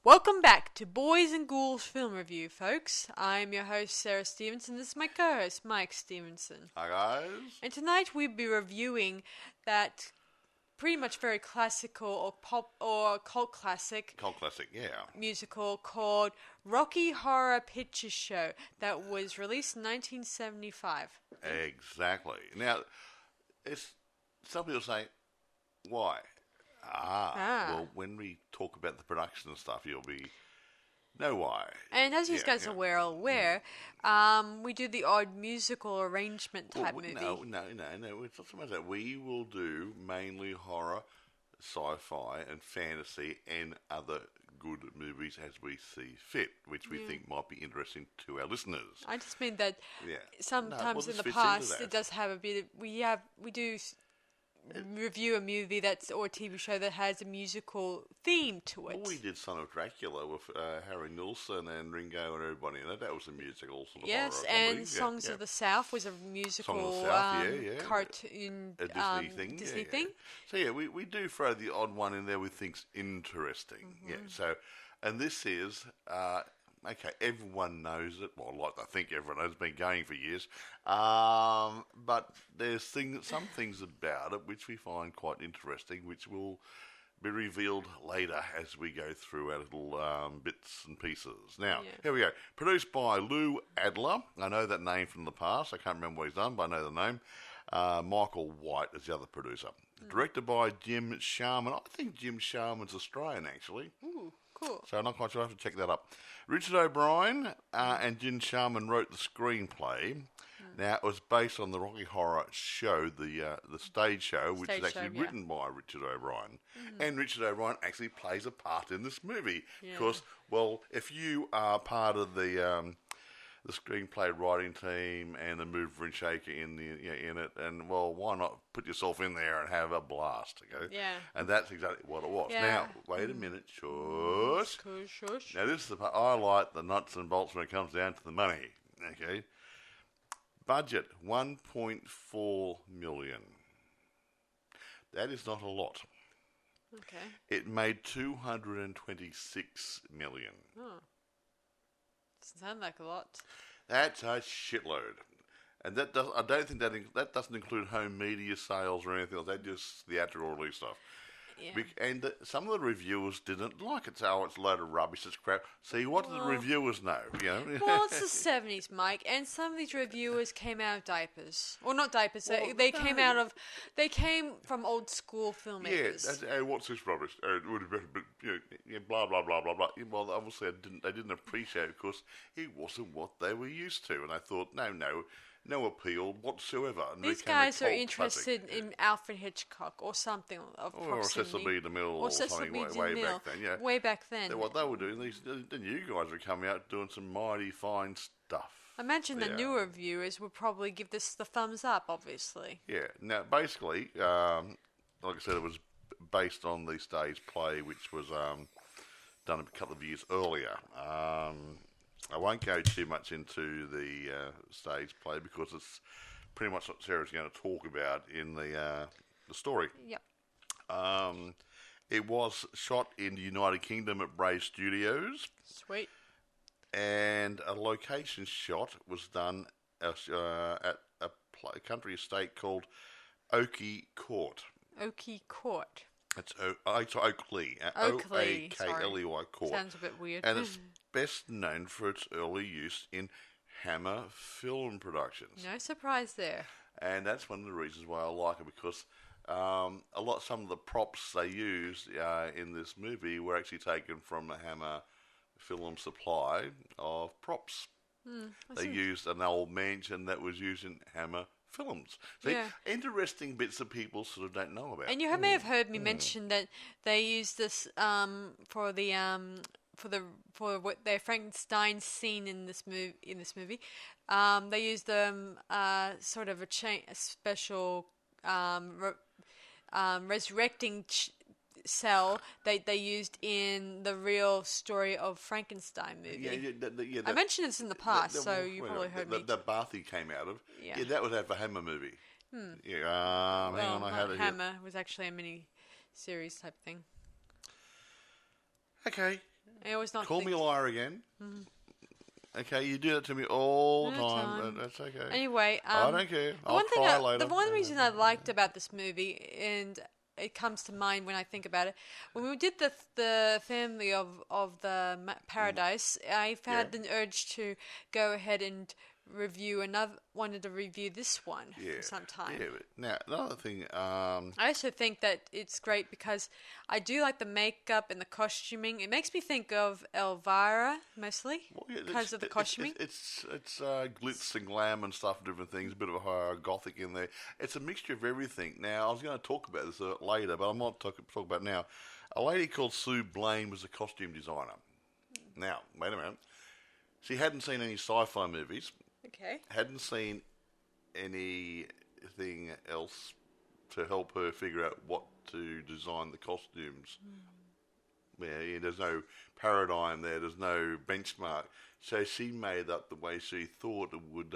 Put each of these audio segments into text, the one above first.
Welcome back to Boys and Ghouls Film Review, folks. I'm your host, Sarah Stephenson. This is my co-host, Mike Stephenson. Hi, guys. And tonight we'll be reviewing that pretty much very classical or pop or cult classic. Cult classic, yeah. Musical called Rocky Horror Picture Show that was released in 1975. Exactly. Now, some people say, why? Well, when we talk about the production and stuff, you'll know why. And as you guys are well aware, we do the odd musical arrangement type movie. No. It's not so much that. We will do mainly horror, sci-fi, and fantasy, and other good movies as we see fit, which we think might be interesting to our listeners. I just mean that sometimes in the past it does have a bit of, we do review a movie or a TV show that has a musical theme to it. Well, we did Son of Dracula with Harry Nilsson and Ringo and everybody in it. That was a musical sort of horror comedy. And Songs of the South was a musical cartoon Disney thing. So we do throw the odd one in there we think's interesting. Mm-hmm. Yeah. So, and this is okay, everyone knows it. Well, I'd like to think everyone knows. It's been going for years. But there's some things about it which we find quite interesting, which will be revealed later as we go through our little bits and pieces. Now, here we go. Produced by Lou Adler. I know that name from the past. I can't remember what he's done, but I know the name. Michael White is the other producer. Directed by Jim Sharman. I think Jim Sharman's Australian, actually. Ooh, cool. So I'm not quite sure. I have to check that up. Richard O'Brien and Jim Sharman wrote the screenplay. Now, it was based on the Rocky Horror show, the stage show, which is actually written by Richard O'Brien. And Richard O'Brien actually plays a part in this movie. Because, well, if you are part of the screenplay writing team and the mover and shaker in it, and, well, why not put yourself in there and have a blast, okay? Yeah. And that's exactly what it was. Yeah. Now, wait a minute, shush. Shush. Now, this is the part I like the nuts and bolts when it comes down to the money, okay? Budget, $1.4 million. That is not a lot. Okay. It made $226 million. Oh. Doesn't sound like a lot. That's a shitload. And I don't think that doesn't include home media sales or anything else. That's just theatrical release stuff. Yeah. And some of the reviewers didn't like it. So, it's a load of rubbish, it's crap. See, what do the reviewers know? You know? Well, it's the 70s, Mike, and some of these reviewers came out of diapers. Or not diapers, they came from old school filmmakers. Yeah, what's this rubbish? It would have been, blah, blah, blah, blah, blah. Well, obviously, they didn't appreciate it because it wasn't what they were used to. And I thought, no appeal whatsoever. And these guys are interested in Alfred Hitchcock or something of or Cecil B. DeMille or something way back then. Yeah, way back then. What they were doing, the new guys were coming out doing some mighty fine stuff. I imagine the newer reviewers would probably give this the thumbs up, obviously. Yeah. Now, basically, like I said, it was based on the stage play, which was done a couple of years earlier. I won't go too much into the stage play because it's pretty much what Sarah's going to talk about in the story. Yep. It was shot in the United Kingdom at Brave Studios. Sweet. And a location shot was done at a country estate called Oakley Court. Oakley Court. It's Oakley. Oakley. O-A-K-L-E-Y Court. Sounds a bit weird. And it's best known for its early use in Hammer film productions. No surprise there. And that's one of the reasons why I like it, because some of the props they used in this movie were actually taken from the Hammer film supply of props. They used an old mansion that was used in Hammer films. See, interesting bits that people sort of don't know about. And you may have heard me mention that they used this for what their Frankenstein scene in this movie. They used sort of a special resurrecting cell they used in the real story of Frankenstein movie. I mentioned this in the past, so you probably heard me. The bath he came out of. Yeah, that was out of a Hammer movie. Yeah, hang on, I had it Hammer here. Was actually a mini series type thing. Okay, I always not Call me a liar again. Mm-hmm. Okay, you do that to me all the time. That's okay. Anyway, I don't care. I'll cry later. The one reason I liked about this movie, and it comes to mind when I think about it, when we did the family of the Paradise, I had the urge to go ahead and wanted to review this one for some time. Yeah, but now another thing. I also think that it's great because I do like the makeup and the costuming. It makes me think of Elvira mostly because of the costuming. It's glitz and glam and stuff, different things. A bit of a horror gothic in there. It's a mixture of everything. Now I was going to talk about this later, but I'm not talk about it now. A lady called Sue Blaine was a costume designer. Now wait a minute. She hadn't seen any sci-fi movies. Okay. Hadn't seen anything else to help her figure out what to design the costumes. Yeah, there's no paradigm there. There's no benchmark. So she made up the way she thought it would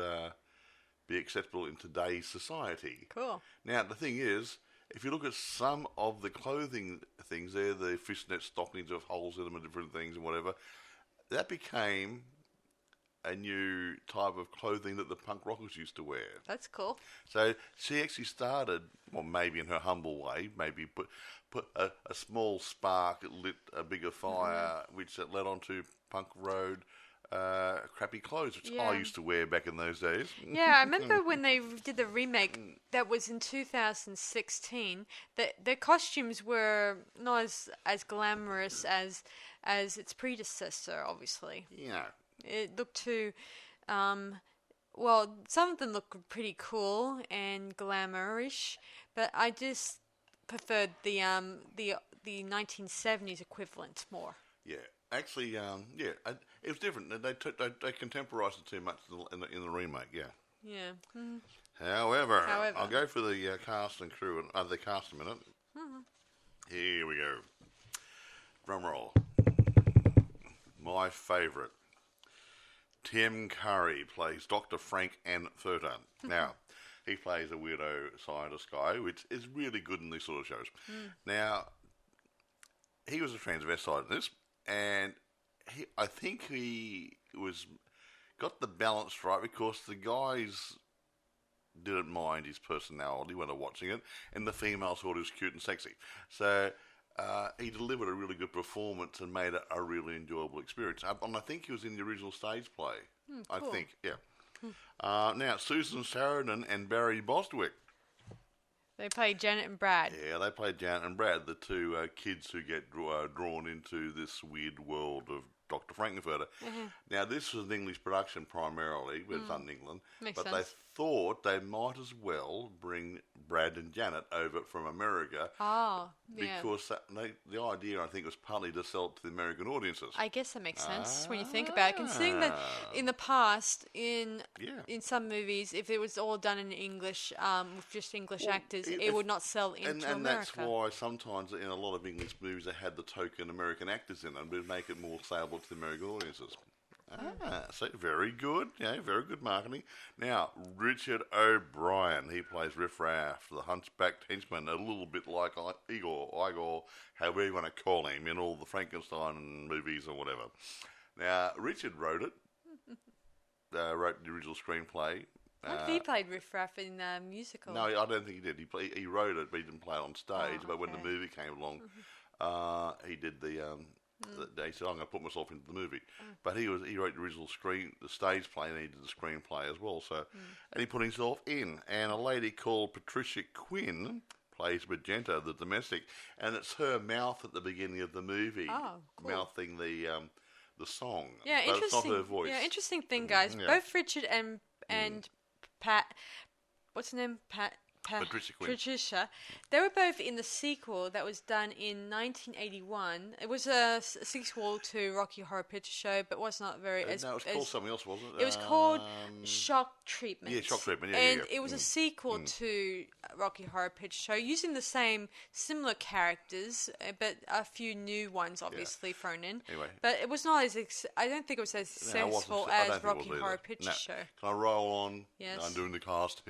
be acceptable in today's society. Cool. Now, the thing is, if you look at some of the clothing things there, the fishnet stockings with holes in them and different things and whatever, that became a new type of clothing that the punk rockers used to wear. That's cool. So she actually started, well, maybe in her humble way, maybe put a small spark, lit a bigger fire, which led on to punk road crappy clothes, which I used to wear back in those days. Yeah, I remember when they did the remake, that was in 2016, the costumes were not as glamorous as its predecessor, obviously. Yeah. It looked too, well, some of them look pretty cool and glamourish, but I just preferred the 1970s equivalent more. Yeah, actually, it was different. They contemporized it too much in the remake. Yeah. Yeah. Mm-hmm. However, I'll go for the cast and crew and the cast a minute. Mm-hmm. Here we go. Drum roll. My favourite. Tim Curry plays Dr. Frank-N-Furter. Now, he plays a weirdo scientist guy, which is really good in these sort of shows. Now, he was a transvestite in this, and I think he got the balance right because the guys didn't mind his personality when they're watching it, and the females thought he was cute and sexy. So he delivered a really good performance and made it a really enjoyable experience. And I think he was in the original stage play. Cool. I think, yeah. Now, Susan Sarandon and Barry Bostwick. They played Janet and Brad. Yeah, they played Janet and Brad, the two kids who get drawn into this weird world of Dr. Frank-N-Furter. Mm-hmm. Now, this was an English production primarily, but it's done in England. Makes sense. They thought they might as well bring Brad and Janet over from America. Oh, yeah. Because the idea, I think, was partly to sell it to the American audiences. I guess that makes sense when you think about it. Considering that in the past, in some movies, if it was all done in English, with just English actors, it would not sell into America. And that's why sometimes in a lot of English movies they had the token American actors in them to make it more saleable to the American audiences. So very good. Yeah, very good marketing. Now, Richard O'Brien, he plays Riff Raff, the hunchbacked henchman, a little bit like Igor, however you want to call him, in all the Frankenstein movies or whatever. Now, Richard wrote it, wrote the original screenplay. I think he played Riff Raff in the musical. No, I don't think he did. He wrote it, but he didn't play it on stage. But when the movie came along, he did the... They said, I'm going to put myself into the movie. But he wrote the original the stage play, and he did the screenplay as well. So, and he put himself in. And a lady called Patricia Quinn plays Magenta, the domestic, and it's her mouth at the beginning of the movie, mouthing the song. Yeah, but interesting. It's not her voice. Yeah, interesting thing, guys. Both Richard and Pat, what's her name? Patricia, they were both in the sequel that was done in 1981. It was a sequel to Rocky Horror Picture Show, but was not very... no, it was called something else, wasn't it? It was called Shock Treatment. Yeah, Shock Treatment, And it was a sequel to Rocky Horror Picture Show, using the similar characters, but a few new ones, obviously, thrown in. Anyway. But it was not as... I don't think it was as successful as Rocky Horror Picture Show. Can I roll on? Yes. I'm doing the cast,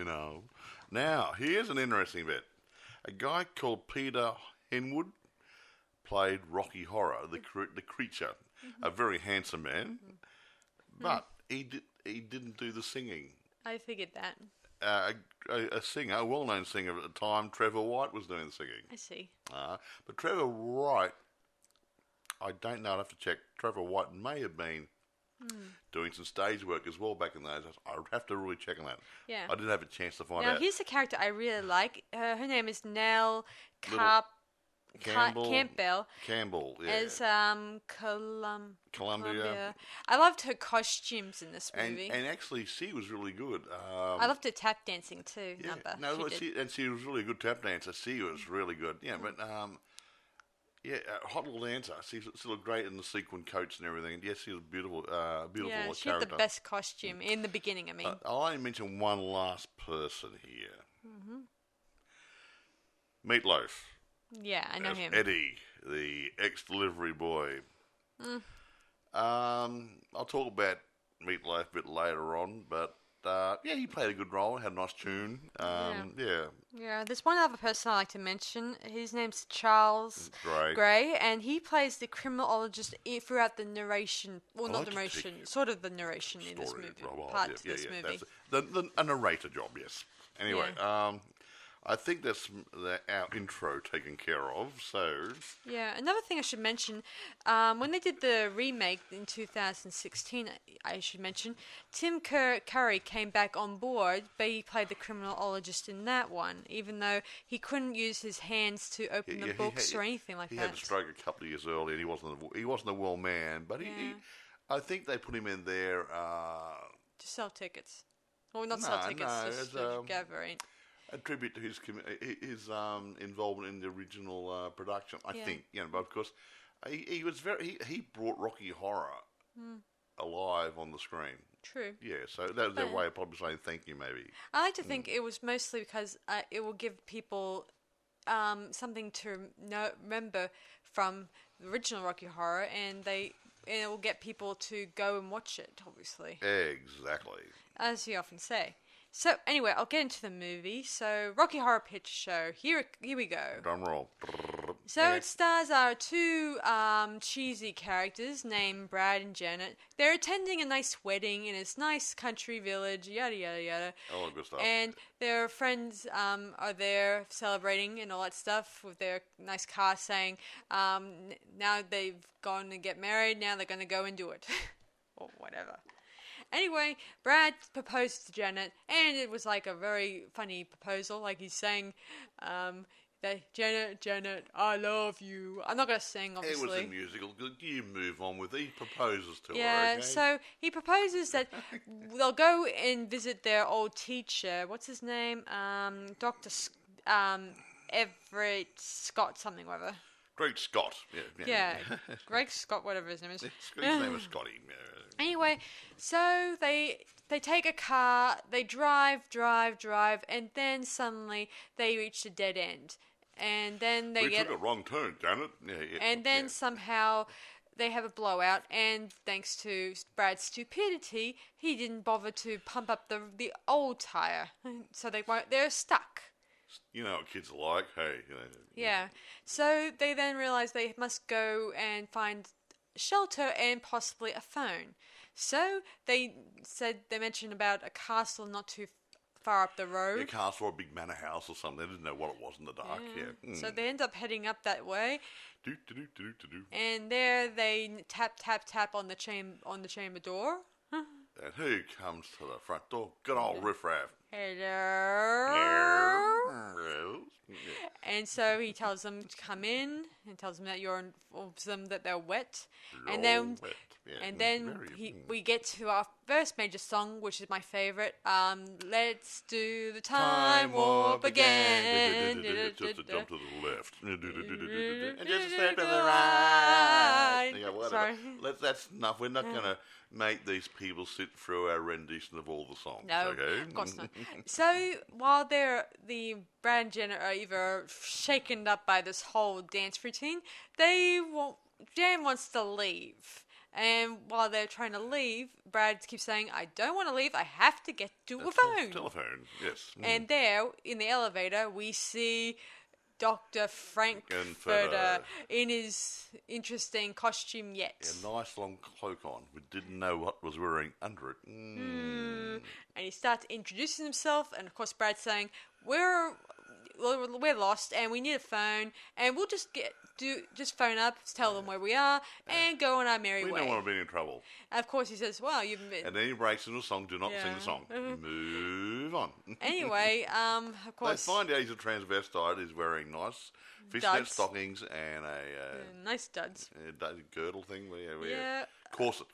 Now, here's an interesting bit. A guy called Peter Henwood played Rocky Horror, the creature. a very handsome man, but he didn't do the singing. I figured that. A singer, a well-known singer at the time, Trevor White, was doing the singing. I see. But Trevor White, I don't know, I'd have to check. Trevor White may have been doing some stage work as well back in those days. I'd have to really check on that. Yeah. I didn't have a chance to find Now, out. here's a character I really like. Her name is Nell Campbell. Campbell, yeah. As Columbia. I loved her costumes in this movie. And actually, she was really good. I loved her tap dancing too. Yeah, Number. she was really a good tap dancer. She was really good. Yeah, but hot little dancer. She looked great in the sequin coats and everything. And yes, she was beautiful. Beautiful Yeah, she had the best costume in the beginning. I mean, I'll only mention one last person here. Meatloaf. Yeah, I know him. Eddie, the ex-delivery boy. I'll talk about Meatloaf a bit later on, but he played a good role. Had a nice tune. Yeah, there's one other person I like to mention. His name's Charles Gray, and he plays the criminologist throughout the narration. Well, not the narration, sort of the narration in this movie. This movie. A narrator job, yes. Anyway, I think that's our intro taken care of, so... Yeah, another thing I should mention, when they did the remake in 2016, I should mention, Tim Curry came back on board, but he played the criminologist in that one, even though he couldn't use his hands to open the books or anything like that. He had a stroke a couple of years earlier, and he wasn't a well man, but I think they put him in there... to sell tickets. Well, not sell tickets, just gathering. A tribute to his involvement in the original production, I think. But of course, he he brought Rocky Horror alive on the screen. True. Yeah, so that was their way of probably saying thank you, maybe. I like to think it was mostly because it will give people something to remember from the original Rocky Horror, and it will get people to go and watch it. Obviously. Exactly. As you often say. So, anyway, I'll get into the movie. So, Rocky Horror Picture Show. Here we go. Drum roll. So, it stars our two cheesy characters named Brad and Janet. They're attending a nice wedding in this nice country village, yada, yada, yada. All good stuff. And their friends are there celebrating and all that stuff with their nice car saying, now they've gone to get married, now they're going to go and do it. Or whatever. Anyway, Brad proposed to Janet, and it was like a very funny proposal. Like he's saying, that Janet, I love you. I'm not going to sing, obviously. It was a musical. You move on with it. He proposes to her, Yeah, okay? so he proposes that they'll go and visit their old teacher. What's his name? Dr. Everett Scott something or other. Greg Scott. Yeah, Greg Scott, whatever his name is. His name was Scotty. Anyway, so they take a car, they drive, and then suddenly they reach a dead end. And then they took a wrong turn, Janet. And then somehow they have a blowout, and thanks to Brad's stupidity, he didn't bother to pump up the old tyre. So they're stuck. You know what kids are like, hey. Yeah. So they then realize they must go and find shelter and possibly a phone. So they mentioned about a castle not too far up the road. A castle or a big manor house or something. They didn't know what it was in the dark. Yeah. So they end up heading up that way. And there they tap on the chamber door. And who comes to the front door? Good old riffraff. Hello. And so he tells them to come in and tells them that informs them that they're wet. And then we get to our first major song, which is my favorite. Let's do the time warp again. Just a jump to the left. And just a step to the right. Yeah, whatever. Sorry. That's enough. We're not going to make these people sit through our rendition of all the songs. No, okay? Of course not. So while the Brad and Jenna are either shaken up by this whole dance routine, Jan wants to leave. And while they're trying to leave, Brad keeps saying, I don't want to leave, I have to get to a phone. Telephone, yes. And there, in the elevator, we see Dr. Frank-N-Furter in his interesting costume yet. A nice long cloak on. We didn't know what was wearing under it. And he starts introducing himself, and of course Brad's saying, we're lost and we need a phone, and we'll just phone up, tell them where we are, and go on our merry way. We don't want to be in trouble. Of course, he says, well, you've been... And then he breaks into a song, do not sing the song. Move on. Anyway, of course... They find out he's a transvestite. He's wearing nice fishnet stockings and a... nice studs. Girdle thing. Yeah. Corset.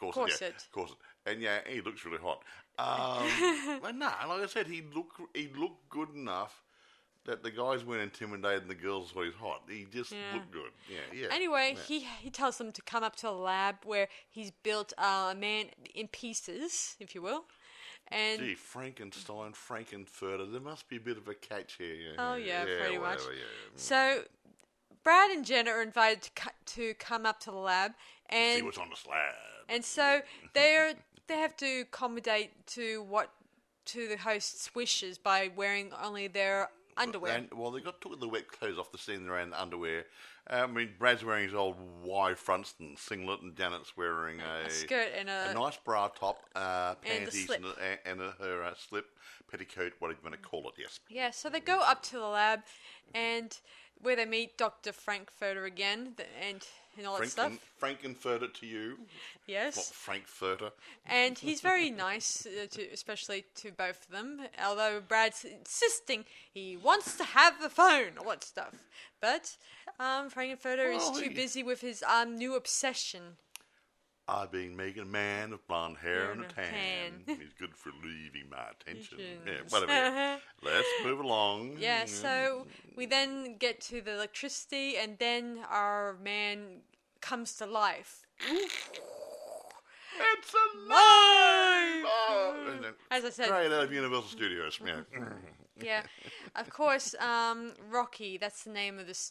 And he looks really hot. But no, like I said, he looked good enough that the guys weren't intimidated and the girls thought he's hot. He just looked good. Yeah. Anyway, he tells them to come up to a lab where he's built a man in pieces, if you will. And gee, Frankenstein, Frank-N-Furter, there must be a bit of a catch here. Pretty much. Yeah. So, Brad and Jenna are invited to come up to the lab and see what's on the slab. And so they have to accommodate to the host's wishes by wearing only their underwear. They took the wet clothes off the scene. They're in underwear. Brad's wearing his old wide fronts and singlet, and Janet's wearing a skirt and a nice bra top, panties, and her slip, petticoat, whatever you want to call it. Yes. Yeah. So they go up to the lab, and where they meet Dr. Frank-N-Furter again, and all that stuff. Frank-N-Furter to you. Yes. Not Frank-Furter. And he's very nice, especially to both of them, although Brad's insisting he wants to have the phone, all that stuff. But Frank-N-Furter is too busy with his new obsession. I've been making a man of blonde hair and a tan. He's good for relieving my attention. Yeah, whatever. Let's move along. Yeah, so we then get to the electricity, and then our man comes to life. It's alive! As I said, straight out of Universal Studios. Yeah, of course, Rocky, that's the name of this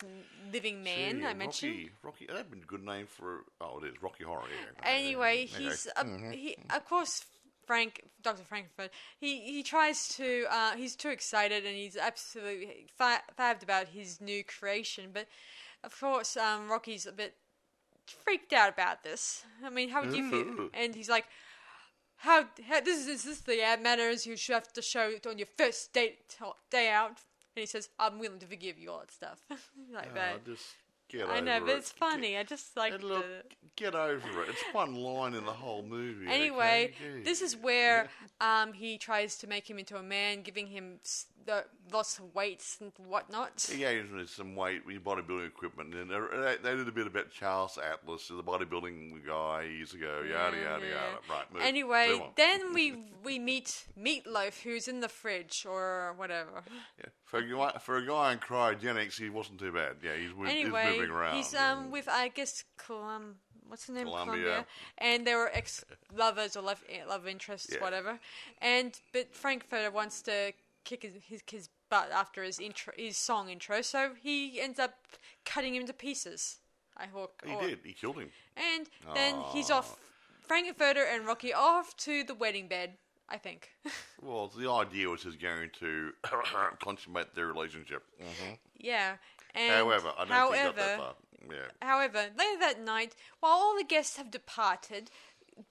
living man I mentioned. Rocky, that'd been a good name for, it is, Rocky Horror, yeah. Anyway, he's, of course, Dr. Frank-N-Furter, he tries to, he's too excited and he's absolutely fabbed about his new creation, but, of course, Rocky's a bit freaked out about this. I mean, how would you feel? And he's like, How is this the manners you should have to show it on your first day out? And he says, I'm willing to forgive you, all that stuff. Like that. Just get over it. I know, but it's funny. I just like get over it. It's one line in the whole movie. Anyway, this is where he tries to make him into a man, giving him lots of weights and whatnot. He gave him some weight with bodybuilding equipment. And they did a bit about Charles Atlas, the bodybuilding guy years ago. Yada, yada. Right, move. Anyway, move on. then we meet Meatloaf, who's in the fridge or whatever. Yeah. For a guy in cryogenics, he wasn't too bad. Yeah, he's moving around. He's with, I guess, what's the name? Columbia. And they were ex-lovers or love interests, whatever. But Frank-N-Furter wants to kick his butt after his song intro, so he ends up cutting him to pieces. He did. He killed him. And then he's off. Frank-N-Furter and Rocky off to the wedding bed, I think. Well, the idea was he's going to consummate their relationship. Mm-hmm. Yeah. And however, I don't think he got that far. Yeah. However, later that night, while all the guests have departed,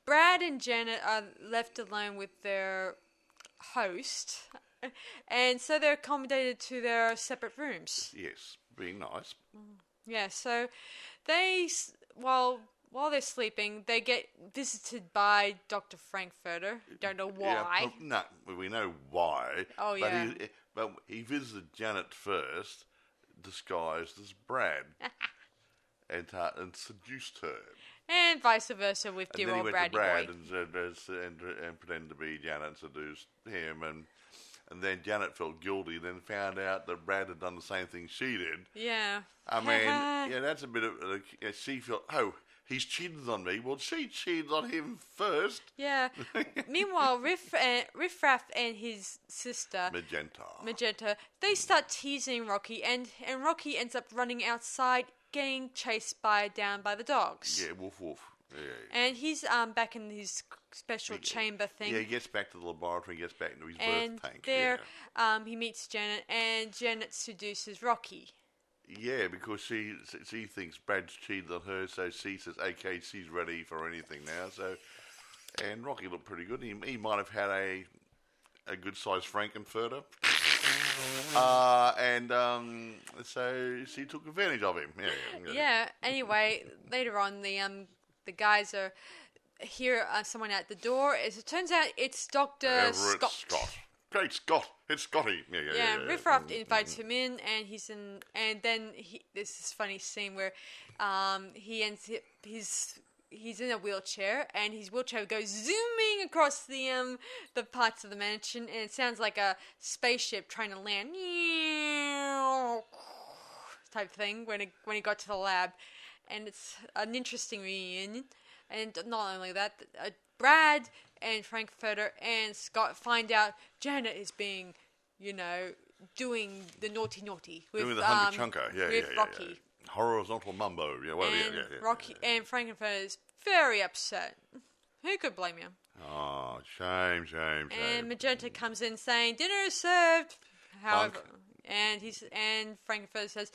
Brad and Janet are left alone with their host, and so they're accommodated to their separate rooms. Yes, being nice. Yeah, so while they're sleeping, they get visited by Dr. Frank-N-Furter. Don't know why. Yeah, no, we know why. Oh, yeah. But he visited Janet first, disguised as Brad, and seduced her. And vice versa with dear old Brady boy. And then he went to Brad and pretended to be Janet and seduced him. And then Janet felt guilty, then found out that Brad had done the same thing she did. Yeah. I mean, that's a bit of... she felt, he's cheated on me. Well, she cheated on him first. Yeah. Meanwhile, Riff Raff and his sister... Magenta, they start teasing Rocky, and Rocky ends up running outside, getting chased down by the dogs. Yeah, woof. Yeah. And he's back in his special chamber thing. Yeah, he gets back to the laboratory, gets back into his birth tank. There, he meets Janet, and Janet seduces Rocky. Yeah, because she thinks Brad's cheated on her, so she says, okay, she's ready for anything now. So, and Rocky looked pretty good. He might have had a good sized Frank-N-Furter. So she took advantage of him. Yeah. Anyway, later on, the guys are hear someone at the door. As it turns out, it's Dr. Everett Scott. Great Scott, it's Scotty. Yeah, Riff Raff invites him in, and then there's this funny scene where he's in a wheelchair, and his wheelchair goes zooming across the parts of the mansion, and it sounds like a spaceship trying to land type thing when he got to the lab, and it's an interesting reunion. And not only that, Brad and Frank-N-Furter and Scott find out Janet is being, doing the naughty with doing the hunky chunker, with Rocky. Yeah. Horizontal mumbo, Rocky and Frank-N-Furter is very upset. Who could blame him? Oh, shame. And Magenta comes in saying dinner is served. However, and Frank-N-Furter says,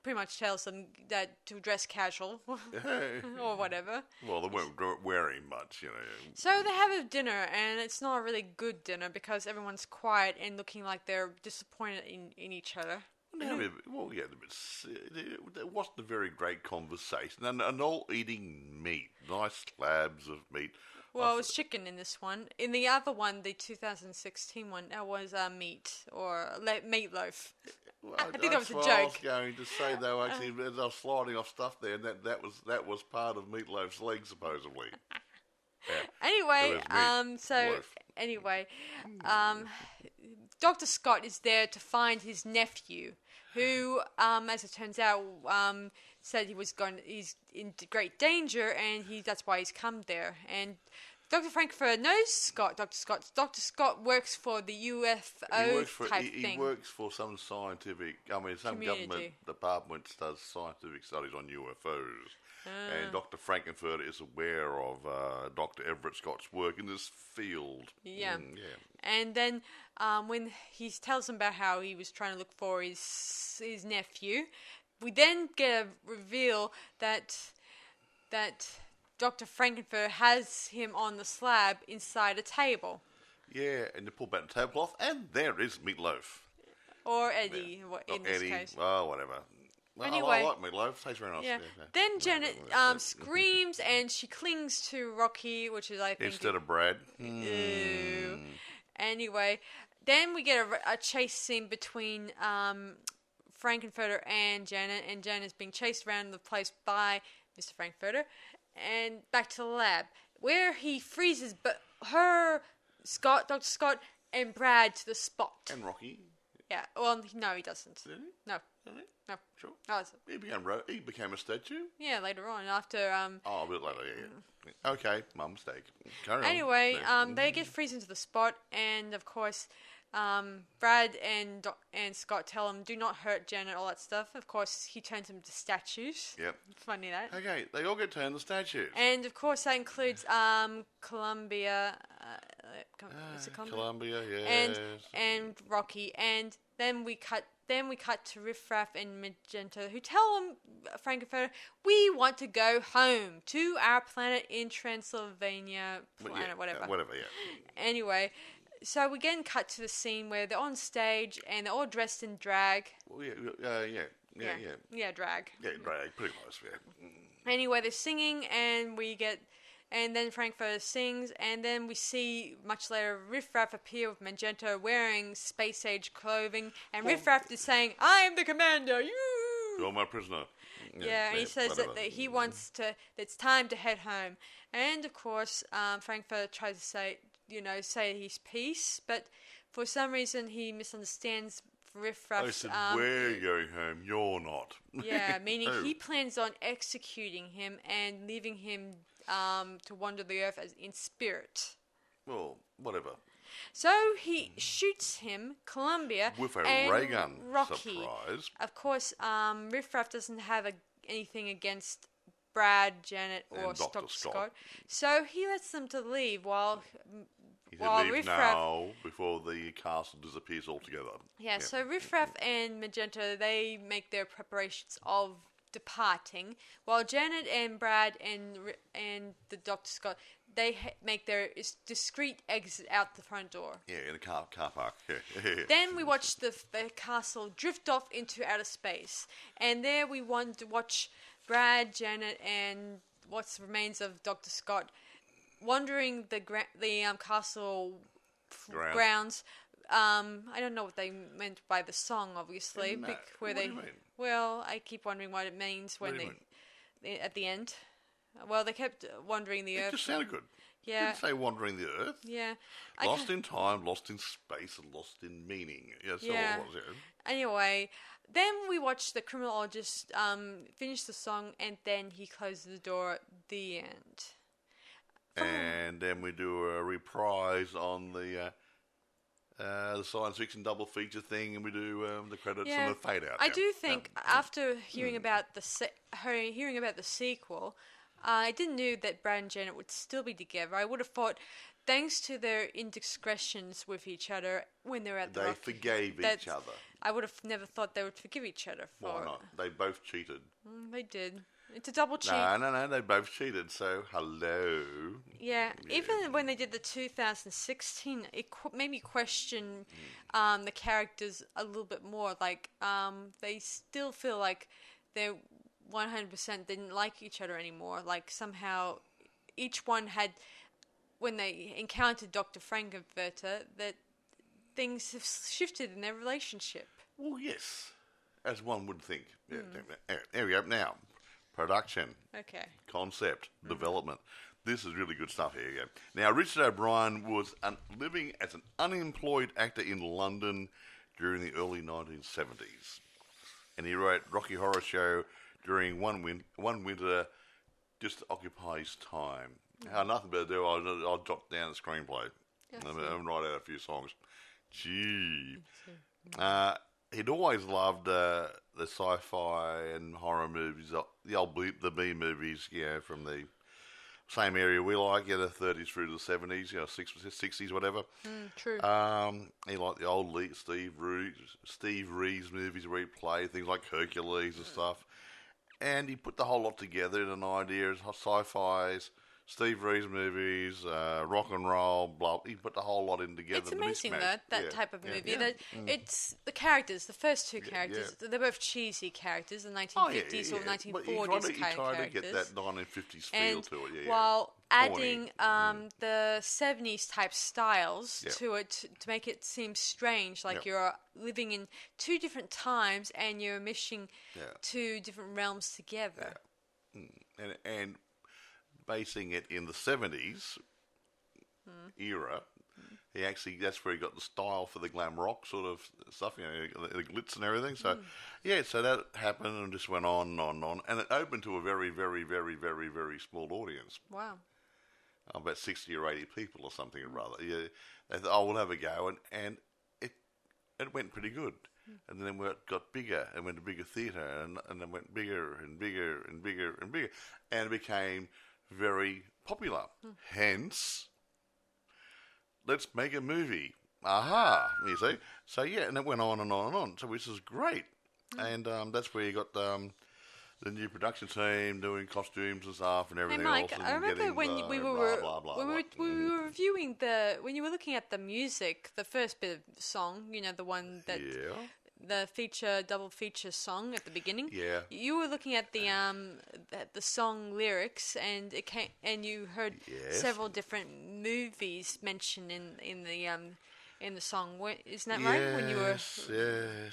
pretty much tells them that to dress casual or whatever. Well, they weren't wearing much, So they have a dinner, and it's not a really good dinner because everyone's quiet and looking like they're disappointed in each other. It wasn't a very great conversation, and all eating meat, nice slabs of meat. Well, it was chicken in this one. In the other one, the 2016 one, that was meat or meatloaf. Well, I think that was a joke. I was going to say, though, actually, as I was sliding off stuff there, and that was part of Meatloaf's leg, supposedly. Yeah. Anyway, Dr. Scott is there to find his nephew, who, as it turns out, said he's in great danger, and that's why he's come there. And Dr. Frank-N-Furter knows Scott. Dr. Scott works for the UFO thing. He works for some some government department does scientific studies on UFOs. And Dr. Frank-N-Furter is aware of Dr. Everett Scott's work in this field. Yeah. And then when he tells him about how he was trying to look for his nephew, we then get a reveal that Dr. Frank-N-Furter has him on the slab inside a table. Yeah, and you pull back the tablecloth, and there is Meatloaf. Or Eddie, in this Eddie, case. Well, whatever. Well, Anyway, I like Meatloaf. Tastes very nice. Yeah. Then Janet screams, and she clings to Rocky, which is, I think... Instead of Brad. Ew. Anyway, then we get a chase scene between Frank-N-Furter and Janet's being chased around the place by Mr. Frank-N-Furter. And back to the lab, where he freezes Dr. Scott, and Brad to the spot. And Rocky. Yeah, well, no, he doesn't. Did he? No. Did he? No. Sure. No, He became a statue? yeah, later on, after... Oh, a bit later, yeah. Okay, my mistake. Carry on. Anyway, they get freezing to the spot, and of course... Brad and Scott tell him, do not hurt Janet, all that stuff. Of course, he turns them to statues. Yep. Funny that. Okay, they all get turned to statues. And of course, that includes Columbia. Is it Columbia? yes. And Rocky. And then we cut to Riff Raff and Magenta, who tell him, Frank-N-Furter, we want to go home to our planet in Transylvania. Whatever, yeah. Anyway. So we again cut to the scene where they're on stage and they're all dressed in drag. Well, yeah, drag. Yeah, drag, pretty close, yeah. Anyway, they're singing and then Frank-N-Furter sings, and then we see much later Riff Raff appear with Magenta wearing space age clothing, and Riff Raff is saying, "I'm the commander, You're my prisoner." Yeah, and he says that he wants it's time to head home. And of course, Frank-N-Furter tries to say his piece, but for some reason he misunderstands Riff Raff's... I said, we're going home, you're not. Yeah, meaning he plans on executing him and leaving him to wander the earth as in spirit. Well, whatever. So he shoots him, Columbia, with a and ray gun. Rocky. Surprise. Of course, Riff Raff doesn't have anything against Brad, Janet, or Dr. Scott. So he lets them to leave while He said leave now before the castle disappears altogether. Yeah, so Riff Raff and Magenta, they make their preparations of departing, while Janet and Brad and the Dr. Scott, they make their discreet exit out the front door. Yeah, in a car park. Yeah. Then we watch the castle drift off into outer space, and there we want to watch Brad, Janet, and what remains of Dr. Scott wandering the castle grounds. I don't know what they meant by the song, obviously. No. Where What they, do you mean? Well, I keep wondering what it means when at the end. Well, they kept wandering the earth. It just sounded good. Yeah. Didn't say wandering the earth. Yeah. Lost in time, lost in space, and lost in meaning. Yeah, that's all it was. Yeah. Anyway, then we watch the criminologist finish the song, and then he closes the door at the end. And then we do a reprise on the science fiction double feature thing, and we do the credits and the fade out. I do think after hearing about the sequel, I didn't know that Brad and Janet would still be together. I would have thought, thanks to their indiscretions with each other when they were at the they Rock, forgave each other. I would have never thought they would forgive each other for. Why not? They both cheated. They did. It's a double cheat. No, they both cheated, so hello. Yeah, even when they did the 2016, it made me question the characters a little bit more. Like, they still feel like they 100% didn't like each other anymore. Like, somehow each one had, when they encountered Dr. Frank-N-Furter, that things have shifted in their relationship. Well, yes, as one would think. Yeah, there we go. Now, production. Okay. Concept. Development. This is really good stuff here. Yeah. Now, Richard O'Brien was living as an unemployed actor in London during the early 1970s. And he wrote Rocky Horror Show during one winter just to occupy his time. I had nothing better to do. I'll jot down the screenplay and write out a few songs. Gee. He'd always loved the sci-fi and horror movies, the B movies, from the same area we like, the 30s through the 70s, 60s, whatever. True. He liked the old Steve Reeves movies where he played things like Hercules and stuff. And he put the whole lot together in an idea of sci-fis, Steve Reeves movies, rock and roll, blah. He put the whole lot in together. It's amazing that type of movie. That it's the characters, the first two characters. They're both cheesy characters, the 1950s or 1940s he tried to get that 1950s feel to it. While adding the 70s type styles to it to make it seem strange, like you're living in two different times and you're meshing two different realms together. Yeah. And basing it in the 70s era, that's where he got the style for the glam rock sort of stuff, the glitz and everything. So, so that happened and just went on and on and on. And it opened to a very, very, very, very, very small audience. Wow. About 60 or 80 people or something or other. Yeah, they thought, we'll have a go. And it went pretty good. And then it got bigger and went to bigger theatre and then went bigger and bigger and bigger and bigger. And it became very popular. Hence, let's make a movie. Aha, you see. So, and it went on and on and on. So, which is great. And that's where you got the new production team doing costumes and stuff and everything Mike, else. And I remember when we were reviewing when you were looking at the music, the first bit of song, the one that... the double feature song at the beginning. Yeah. You were looking at the song lyrics, and you heard several different movies mentioned in the song. Isn't that right? When you were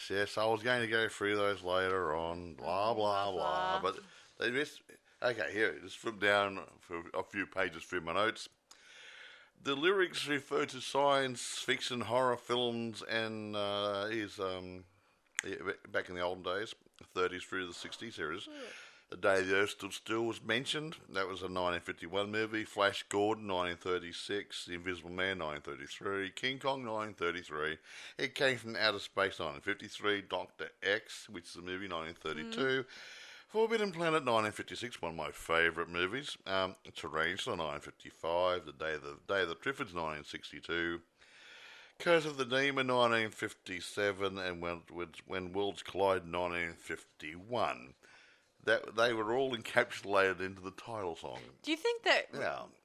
yes. I was going to go through those later on. Blah blah blah. But they missed. Okay, here, just flip down for a few pages through my notes. The lyrics refer to science fiction, horror films, and back in the olden days, 30s through the 60s series. The Day the Earth Stood Still was mentioned. That was a 1951 movie. Flash Gordon, 1936. The Invisible Man, 1933. King Kong, 1933. It Came from Outer Space, 1953. Dr. X, which is a movie, 1932. Forbidden Planet, 1956, one of my favourite movies. Tarantula, 1955. The Day of the Triffids, 1962. Curse of the Demon, 1957, and When Worlds Collide, 1951. That they were all encapsulated into the title song. Do you think that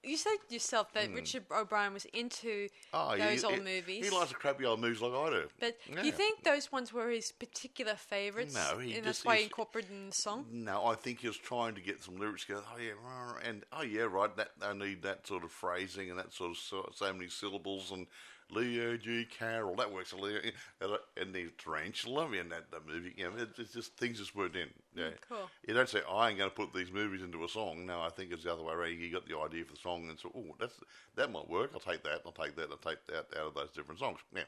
you said yourself that Richard O'Brien was into those old movies? He likes the crappy old movies like I do. But do you think those ones were his particular favourites? No, that's why he incorporated in the song. No, I think he was trying to get some lyrics together. Right. That I need that sort of phrasing and that sort of so many syllables and. Leo G. Carroll, that works. And the Tarantula in that movie. It's just things just weren't in. Yeah. Cool. You don't say, I ain't going to put these movies into a song. No, I think it's the other way around. You got the idea for the song and so, that might work. I'll take that. I'll take that out of those different songs. Yeah.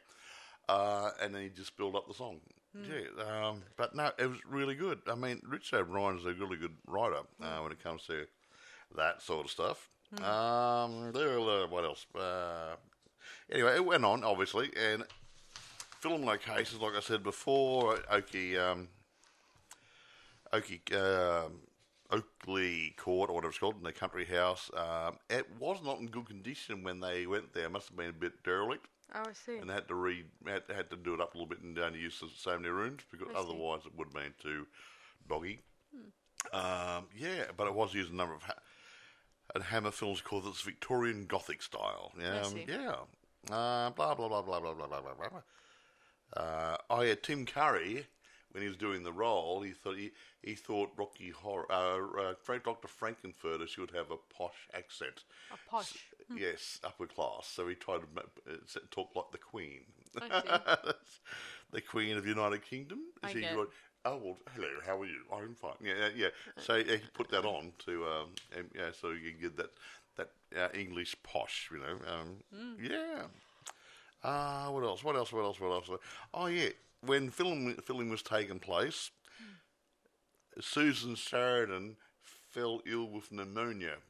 And then you just build up the song. Yeah. But no, it was really good. I mean, Richard O'Brien is a really good writer when it comes to that sort of stuff. What else? Anyway, it went on, obviously, and film locations, like I said before, Oakley Court, or whatever it's called, in the country house. It was not in good condition when they went there. It must have been a bit derelict. Oh, I see. And they had to do it up a little bit and only use so many rooms, because otherwise it would have been too doggy. But it was used a number of Hammer films called this Victorian Gothic style. Yeah. Blah blah blah blah blah blah blah blah blah. Tim Curry, when he was doing the role, he thought Rocky Horror, Dr. Frank-N-Furter should have a posh accent. A posh. Yes, upper class. So he tried to talk like the Queen. The Queen of the United Kingdom. Hello, how are you? I'm fine. Yeah. So he put that on to, so you can get that English posh, Yeah. What else? Oh, yeah. When filming was taking place, Susan Sarandon fell ill with pneumonia.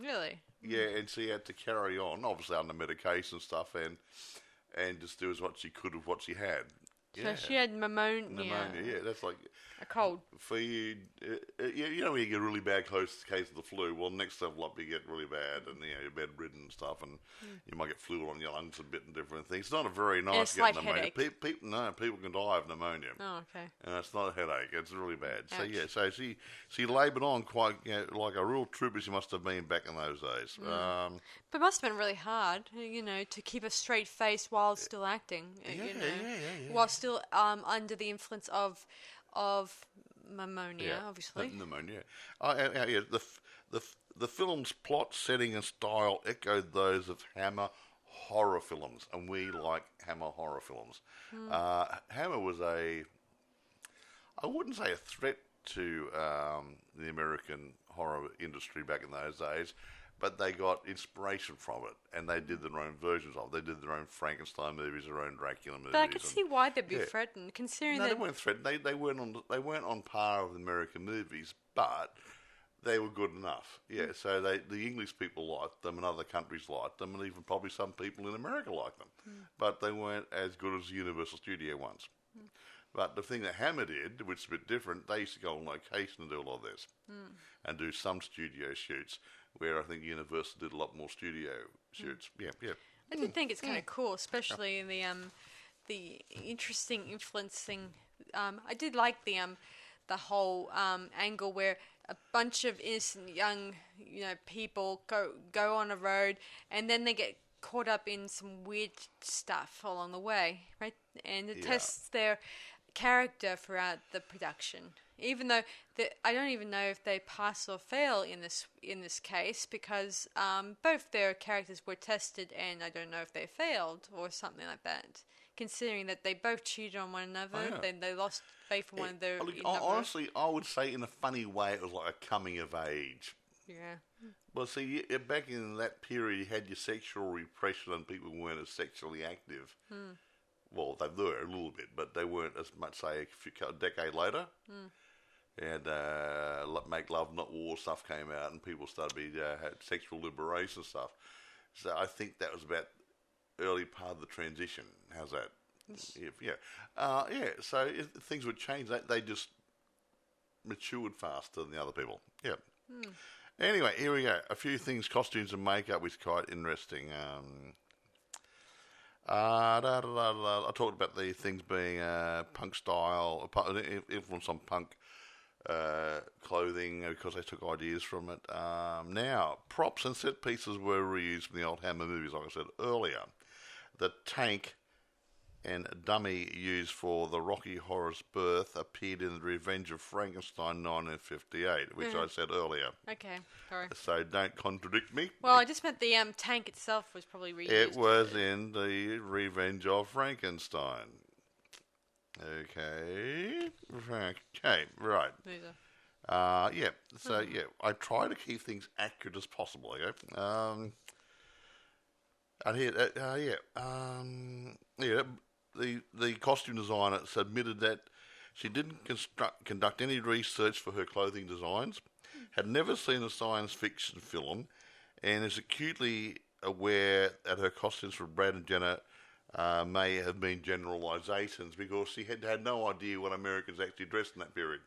Really? Yeah, and she had to carry on, obviously under medication and stuff, and just do as what she could with what she had. So she had pneumonia. Yeah, that's like a cold. For you, when you get really bad case of the flu. Well, next level up, you get really bad, and you're bedridden and stuff, and you might get fluid on your lungs a bit and different things. It's not a very nice getting pneumonia. Headache. People can die of pneumonia. Oh, okay. And it's not a headache; it's really bad. Ouch. So she laboured on quite like a real trooper. She must have been back in those days. But it must have been really hard, to keep a straight face while still acting. While still under the influence of pneumonia, obviously. Pneumonia. The film's plot, setting, and style echoed those of Hammer horror films, and we like Hammer horror films. Hammer was I wouldn't say a threat to the American horror industry back in those days, but they got inspiration from it, and they did their own versions of it. They did their own Frankenstein movies, their own Dracula movies. But I can see why they'd be threatened, considering that... No, they weren't threatened. They weren't on par with American movies, but they were good enough. Yeah, so the English people liked them, and other countries liked them, and even probably some people in America liked them. But they weren't as good as the Universal Studio ones. But the thing that Hammer did, which is a bit different, they used to go on location and do a lot of this, and do some studio shoots, where I think Universal did a lot more studio shoots. Yeah. I do think it's kind of cool, especially in the interesting influencing. I did like the whole angle where a bunch of innocent young people go on a road, and then they get caught up in some weird stuff along the way, right? And it tests their character throughout the production. Even though I don't even know if they pass or fail in this case, because both their characters were tested, and I don't know if they failed or something like that. Considering that they both cheated on one another, then they lost faith in one of their. Honestly, I would say in a funny way it was like a coming of age. Yeah. Well, see, back in that period, you had your sexual repression, and people weren't as sexually active. Well, they were a little bit, but they weren't as much, say, a decade later. And Make Love Not War stuff came out, and people started had sexual liberation stuff. So I think that was about early part of the transition. How's that? So things would change. They just matured faster than the other people. Yeah. Anyway, here we go. A few things, costumes and makeup, which is quite interesting. I talked about the things being punk style, influence on punk clothing because they took ideas from it. Now, props and set pieces were reused from the old Hammer movies, like I said earlier. The tank and dummy used for the Rocky Horror's birth appeared in The Revenge of Frankenstein 1958, which I said earlier. Okay, sorry. So don't contradict me. Well, I just meant the tank itself was probably reused. It was in The Revenge of Frankenstein. Okay, right. Yeah. So I try to keep things accurate as possible. Okay. And here, the costume designer admitted that she didn't conduct any research for her clothing designs, had never seen a science fiction film, and is acutely aware that her costumes for Brad and Jenna may have been generalisations because she had no idea what Americans actually dressed in that period.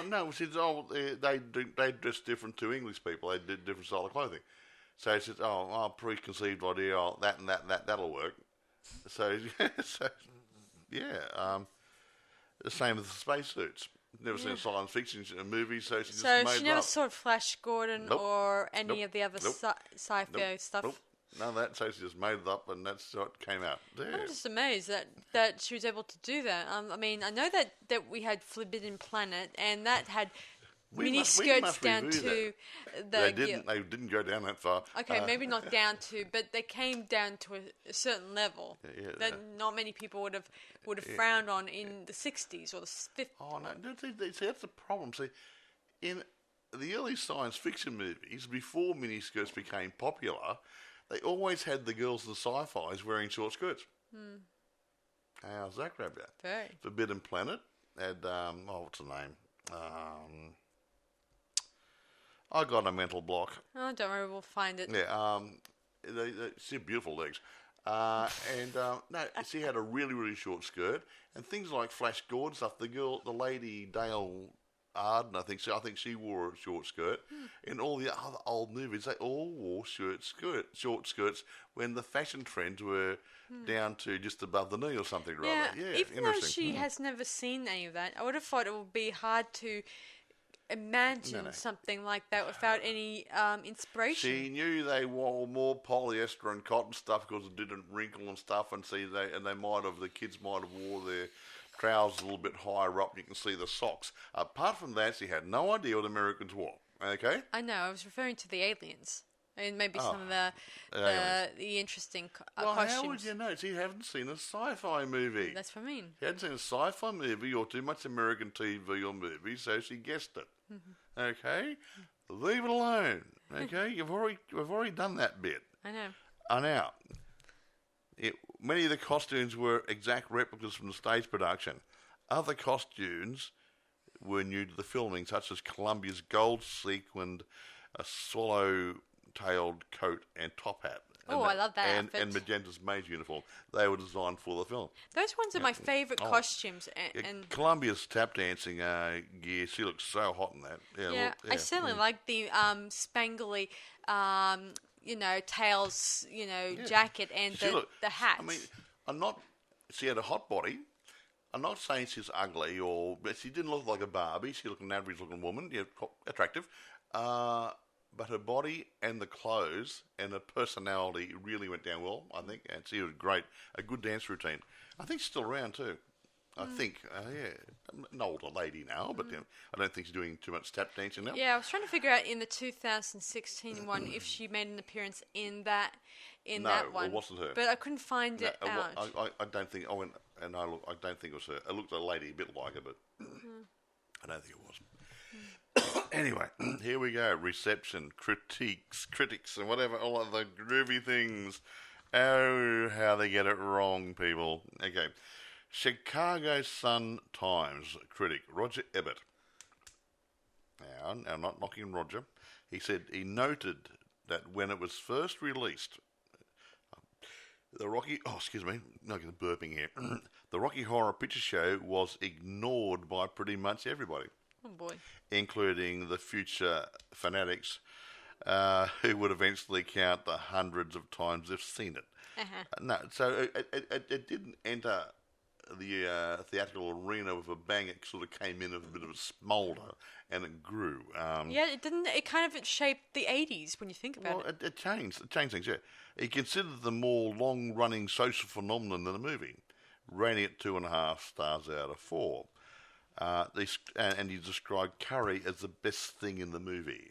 No, she said, they dress different to English people. They did different style of clothing. So she said, preconceived idea, that and that'll work. So yeah. The same with the spacesuits. Never seen a science fiction movie, so she just made it up. So she never saw Flash Gordon or any of the other sci-fi stuff? Nope. None of that, so she just made it up and that's what came out. Yeah. I'm just amazed that she was able to do that. I mean, I know that we had Forbidden Planet and that had mini skirts down to They didn't go down that far. Okay, maybe not down to, but they came down to a certain level that not many people would have frowned on in the 60s or the 50s. Oh no, see, that's the problem. See, in the early science fiction movies, before miniskirts became popular, they always had the girls in the sci-fis wearing short skirts. How's that grab you? Very. Forbidden Planet had what's the name? I got a mental block. Oh, don't worry, we'll find it. Yeah, she had beautiful legs. She had a really, really short skirt, and things like Flash Gordon stuff. The lady Dale Arden, I think she wore a short skirt. In all the other old movies, they all wore short skirts when the fashion trends were down to just above the knee or something or other. Yeah, even though she has never seen any of that, I would have thought it would be hard to imagine something like that without any inspiration. She knew they wore more polyester and cotton stuff because it didn't wrinkle and stuff, and the kids might have wore their trousers a little bit higher up. You can see the socks. Apart from that, she had no idea what Americans wore. Okay. I know. I was referring to the aliens. And maybe some of the interesting costumes. How would you know? You haven't seen a sci-fi movie. That's what I mean. She hadn't seen a sci-fi movie or too much American TV or movie, so she guessed it. Okay? Leave it alone. Okay? We've already done that bit. I know. Now, many of the costumes were exact replicas from the stage production. Other costumes were new to the filming, such as Columbia's gold sequined swallow-tailed coat and top hat. I love that outfit. And Magenta's maid's uniform. They were designed for the film. Those ones are my favourite costumes. And Columbia's tap dancing gear, she looks so hot in that. I certainly like the spangly, tails, jacket and the hat. I mean, she had a hot body. I'm not saying she's ugly but she didn't look like a Barbie. She looked an average-looking woman, attractive. But her body and the clothes and her personality really went down well, I think. And she was great. A good dance routine. I think she's still around too. I think, I'm an older lady now, but I don't think she's doing too much tap dancing now. Yeah, I was trying to figure out in the 2016 one if she made an appearance in that one. No, it wasn't her. But I couldn't find it out. I don't think. I don't think it was her. It looked a lady a bit like her, but I don't think it was. Anyway, here we go. Reception, critics, and whatever, all of the groovy things. Oh, how they get it wrong, people. Okay. Chicago Sun-Times critic Roger Ebert. Now, I'm not knocking Roger. He said he noted that when it was first released, Excuse me, not getting burping here. The Rocky Horror Picture Show was ignored by pretty much everybody. Oh boy. Including the future fanatics, who would eventually count the hundreds of times they've seen it. No, so it didn't enter the theatrical arena with a bang. It sort of came in with a bit of a smoulder, and it grew. It didn't. It kind of shaped the 80s when you think about it. It changed. It changed things. Yeah, he considered the more long-running social phenomenon than the movie, rating it 2.5 stars out of 4. And he described Curry as the best thing in the movie,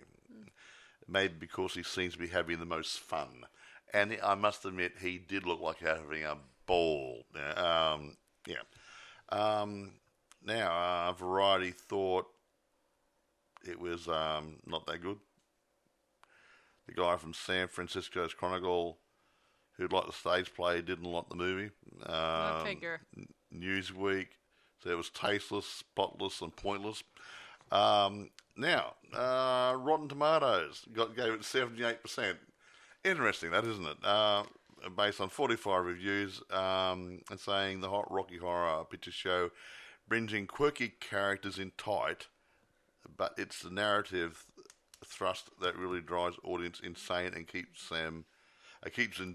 maybe because he seems to be having the most fun. And I must admit, he did look like having a ball. Now, Variety thought it was not that good. The guy from San Francisco's Chronicle, who liked the stage play, didn't like the movie. I figure. Newsweek said it was tasteless, spotless, and pointless. Rotten Tomatoes gave it 78%. Interesting, that, isn't it? Based on 45 reviews, and saying the Rocky Horror Picture Show brings in quirky characters in tight, but it's the narrative thrust that really drives audience insane and keeps them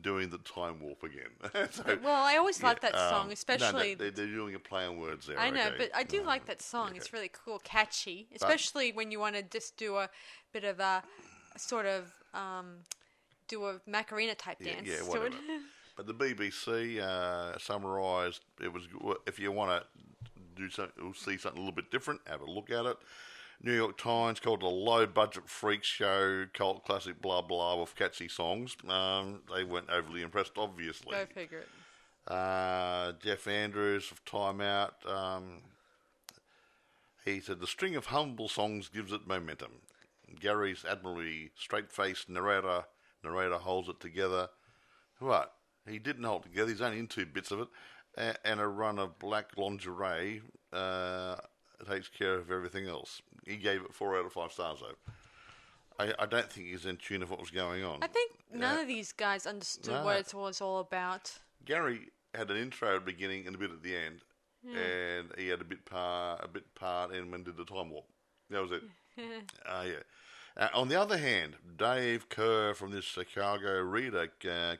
doing the time warp again. So, well, I always like that song, especially... they're doing a play on words there. I know, but I do like that song. Okay. It's really cool, catchy, especially when you want to just do a bit of a sort of... do a Macarena type dance. Yeah, whatever. But the BBC summarised it was, if you want to do something, see something a little bit different, have a look at it. New York Times called it a low-budget freak show, cult classic, blah, blah, with catchy songs. They weren't overly impressed, obviously. Go figure it. Jeff Andrews of Time Out, he said, the string of humble songs gives it momentum. Gary's admirably straight-faced narrator holds it together. What? He didn't hold it together. He's only in 2 bits of it. And a run of black lingerie takes care of everything else. He gave it 4 out of 5 stars, though. I don't think he's in tune of what was going on. I think none of these guys understood what it was all about. Gary had an intro at the beginning and a bit at the end. And he had a bit part and when did the time warp. That was it. On the other hand, Dave Kerr from the Chicago Reader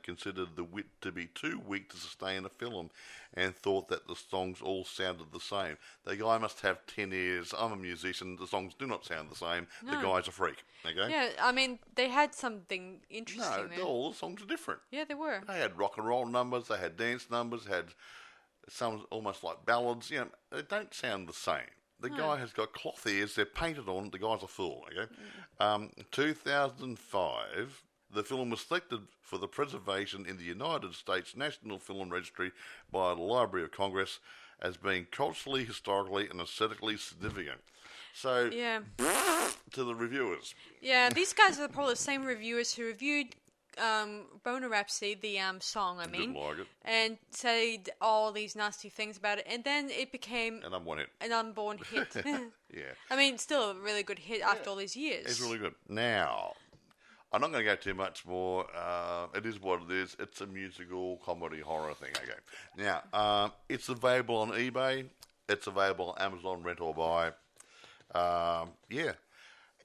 considered the wit to be too weak to sustain a film and thought that the songs all sounded the same. The guy must have 10 ears. I'm a musician. The songs do not sound the same. No. The guy's a freak. Okay? Yeah, I mean, they had something interesting there. No, all the songs are different. Yeah, they were. They had rock and roll numbers. They had dance numbers. They had some almost like ballads. You know, they don't sound the same. The guy has got cloth ears. They're painted on. The guy's a fool. Okay. 2005, the film was selected for the preservation in the United States National Film Registry by the Library of Congress as being culturally, historically, and aesthetically significant. So, to the reviewers. Yeah, these guys are probably the same reviewers who reviewed Boner Rhapsody, the song, Didn't like it. and said all these nasty things about it, and then it became an unborn hit. Yeah. I mean, still a really good hit after all these years. It's really good. Now, I'm not going to go too much more. It is what it is. It's a musical, comedy, horror thing. Okay. Now, it's available on eBay. It's available on Amazon, rent or buy.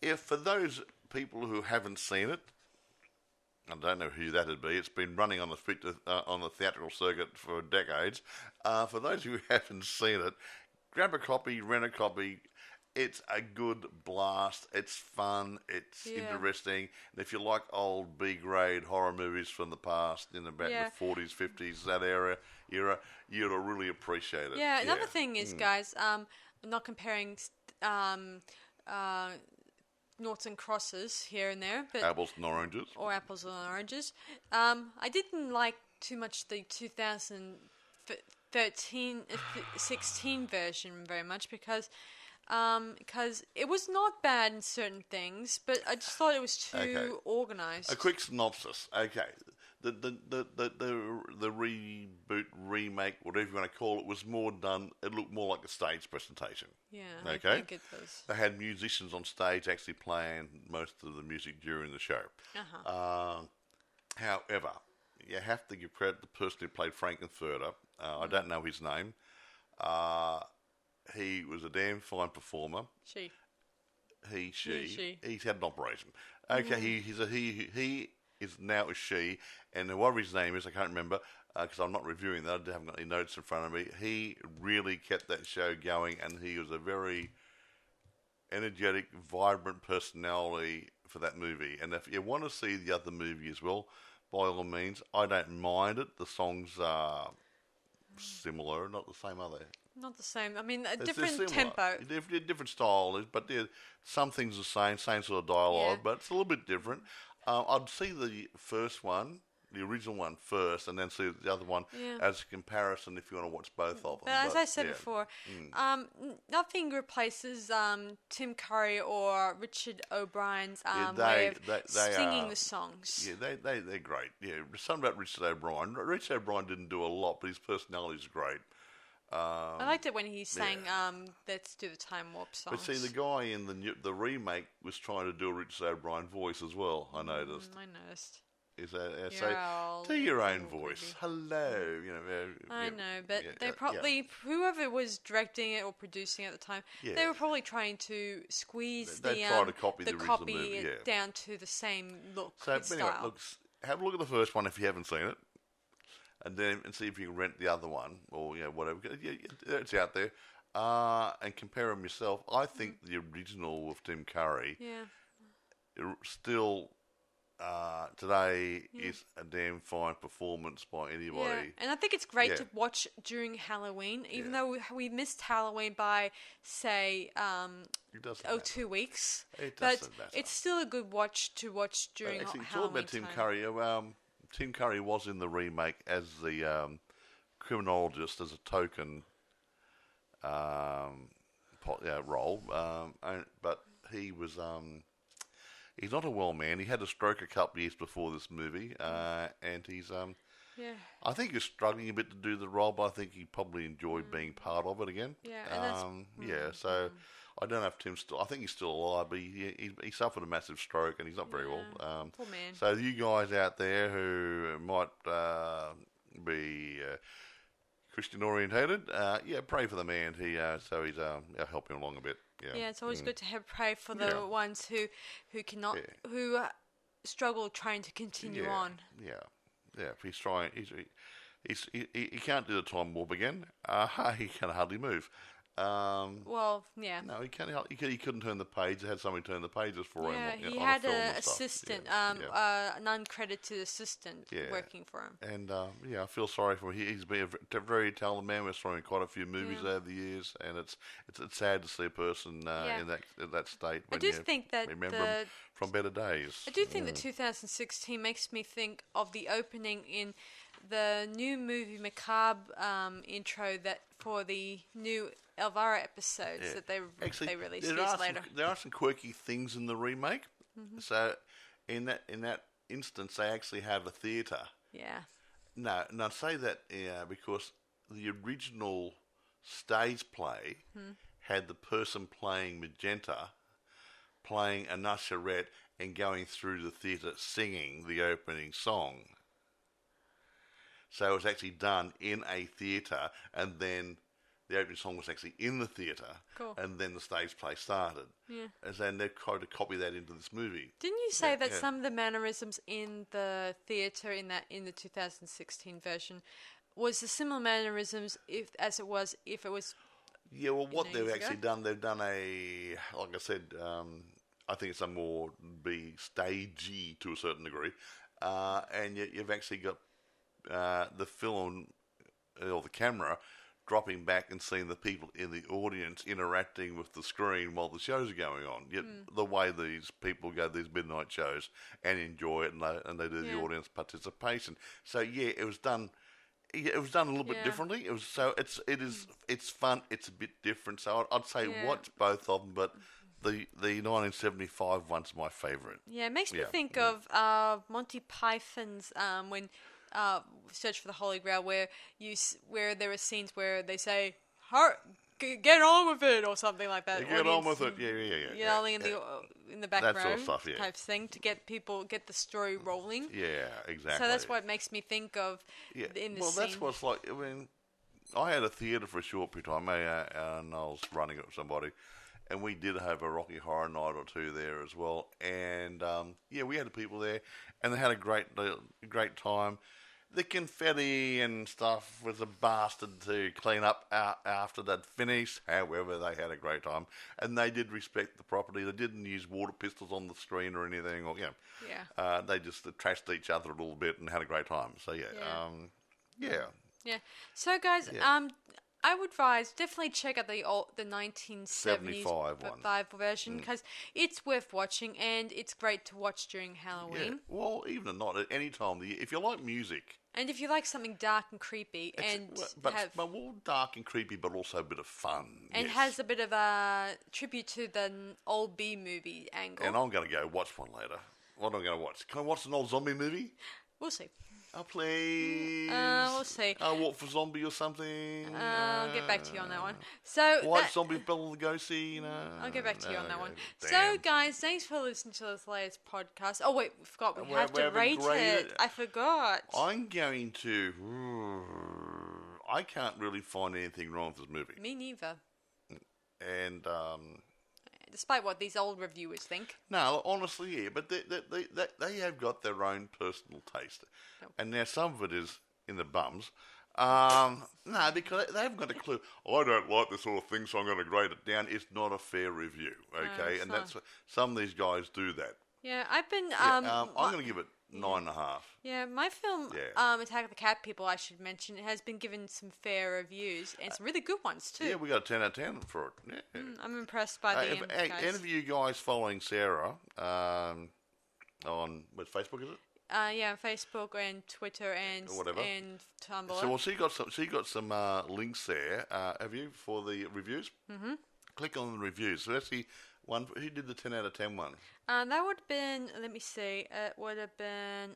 If for those people who haven't seen it, I don't know who that'd be. It's been running on the theatrical circuit for decades. For those who haven't seen it, grab a copy, rent a copy. It's a good blast. It's fun. It's interesting. And if you like old B-grade horror movies from the past, in about the 40s, 50s, that era, you'll really appreciate it. Yeah. Another thing is, guys, I'm not comparing noughts and crosses here and there, but apples and oranges. Or apples and oranges. I didn't like too much the 16 version very much because it was not bad in certain things, but I just thought it was too organised. A quick synopsis. Okay. The reboot, remake, whatever you want to call it, was more done. It looked more like a stage presentation. Yeah, okay? I think it does. They had musicians on stage actually playing most of the music during the show. However, you have to give credit to the person who played Frank-N-Furter. I don't know his name. He was a damn fine performer. She. He's had an operation. Okay, he is now a she, and whatever his name is, I can't remember because I'm not reviewing that. I haven't got any notes in front of me. He really kept that show going, and he was a very energetic, vibrant personality for that movie. And if you want to see the other movie as well, by all means, I don't mind it. The songs are similar, not the same, are they? Not the same. I mean, a different tempo. Different style, but some things are the same sort of dialogue, but it's a little bit different. I'd see the first one, the original one first, and then see the other one as a comparison if you want to watch both of them. But as I said before, nothing replaces Tim Curry or Richard O'Brien's way of singing the songs. Yeah, they're great. Yeah, something about Richard O'Brien. Richard O'Brien didn't do a lot, but his personality is great. I liked it when he sang Let's Do the Time Warp songs. But see, the guy in the remake was trying to do a Richard O'Brien voice as well, I noticed. I noticed. Is that do your own voice? Hello, I know, but they probably whoever was directing it or producing it at the time, they were probably trying to squeeze the copy down to the same look. So and style. Anyway, have a look at the first one if you haven't seen it, and see if you can rent the other one or whatever. It's out there, and compare them yourself. I think the original with Tim Curry, still. Today is a damn fine performance by anybody. Yeah. And I think it's great to watch during Halloween, even though we missed Halloween by, say, 2 weeks. It doesn't matter. It's still a good watch to watch during Halloween. It's all about Tim Curry. Tim Curry was in the remake as the criminologist, as a token role, but he was... he's not a well man. He had a stroke a couple of years before this movie, and he's I think he's struggling a bit to do the role, but I think he probably enjoyed being part of it again. So I don't know if Tim's still. I think he's still alive, but he suffered a massive stroke and he's not very well. Poor man. So you guys out there who might be Christian orientated, pray for the man. So he's helping along a bit. Yeah, it's always good to pray for the ones who cannot, who struggle trying to continue on. If he's trying, he can't do the time warp again. He can hardly move. No, he can't. He couldn't turn the page. They had somebody turn the pages for him. Yeah, he had an assistant, an uncredited assistant working for him. And I feel sorry for him. He's been a very talented man. We've seen quite a few movies over the years, and it's sad to see a person in that state. When I do think that remember him from better days. I do think that 2016 makes me think of the opening in the new movie Macabre intro that for the new Elvira episodes that they released years later. There are some quirky things in the remake. So in that instance, they actually have a theatre. Yeah. No, and I say that because the original stage play had the person playing Magenta playing an usherette and going through the theatre singing the opening song. So it was actually done in a theatre, and then the opening song was actually in the theatre, and then the stage play started. Yeah. And then they tried to copy that into this movie. Didn't you say that some of the mannerisms in the theatre in the 2016 version was the similar mannerisms as it was if it was? Yeah, well, what they've actually done, they've done like I said, I think it's a more be stagey to a certain degree, and you've actually got the film or the camera dropping back and seeing the people in the audience interacting with the screen while the shows are going on. Yet the way these people go to these midnight shows and enjoy it, and they do the audience participation. So it was done. It was done a little bit differently. It was it's fun. It's a bit different. So I'd say watch both of them, but the 1975 one's my favourite. Yeah, it makes me think of Monty Python's when. Search for the Holy Grail, where there are scenes where they say get on with it, or something like that. Get on with it. Yeah. Yelling in the back that row, sort of stuff, yeah. type thing, to get the story rolling. Yeah, exactly. So that's what makes me think of in this scene. That's what's like. I mean, I had a theatre for a short period of time, and I was running it with somebody, and we did have a Rocky Horror night or two there as well. And we had people there, and they had a great time. The confetti and stuff was a bastard to clean up after they'd finished. However, they had a great time, and they did respect the property. They didn't use water pistols on the screen or anything, or they just trashed each other a little bit and had a great time. So Yeah. So guys, I would advise definitely check out the 1975 version, because it's worth watching, and it's great to watch during Halloween. Yeah. Well, even not at any time of the year. If you like music, and if you like something dark and creepy, but more dark and creepy, but also a bit of fun, and has a bit of a tribute to the old B movie angle. And I'm going to go watch one later. What am I going to watch? Can I watch an old zombie movie? We'll see. Oh, please. We'll see. Walk for Zombie or something. I'll get back to you on that one. So White Zombie Bela Lugosi, I'll get back to you on that one. Damn. So, guys, thanks for listening to this latest podcast. Oh, wait, we forgot. We have to rate it. I forgot. I'm going to... I can't really find anything wrong with this movie. Me neither. And... despite what these old reviewers think. No, honestly, yeah, but they have got their own personal taste. Nope. And now some of it is in the bums. No, because they haven't got a clue. I don't like this sort of thing, so I'm going to grade it down. It's not a fair review, okay? And that's some of these guys do that. Yeah, I've been... I'm going to give it 9.5. Yeah, my film, Attack of the Cat People, I should mention, it has been given some fair reviews, and some really good ones, too. Yeah, we got a 10 out of 10 for it. Yeah. I'm impressed by the guys. Any of you guys following Sarah on, Facebook, is it? Yeah, Facebook and Twitter and Tumblr. So, she got some links there, have you, for the reviews? Mm-hmm. Click on the reviews. So that's the one. Who did the 10 out of 10 one? That would have been, let me see, it would have been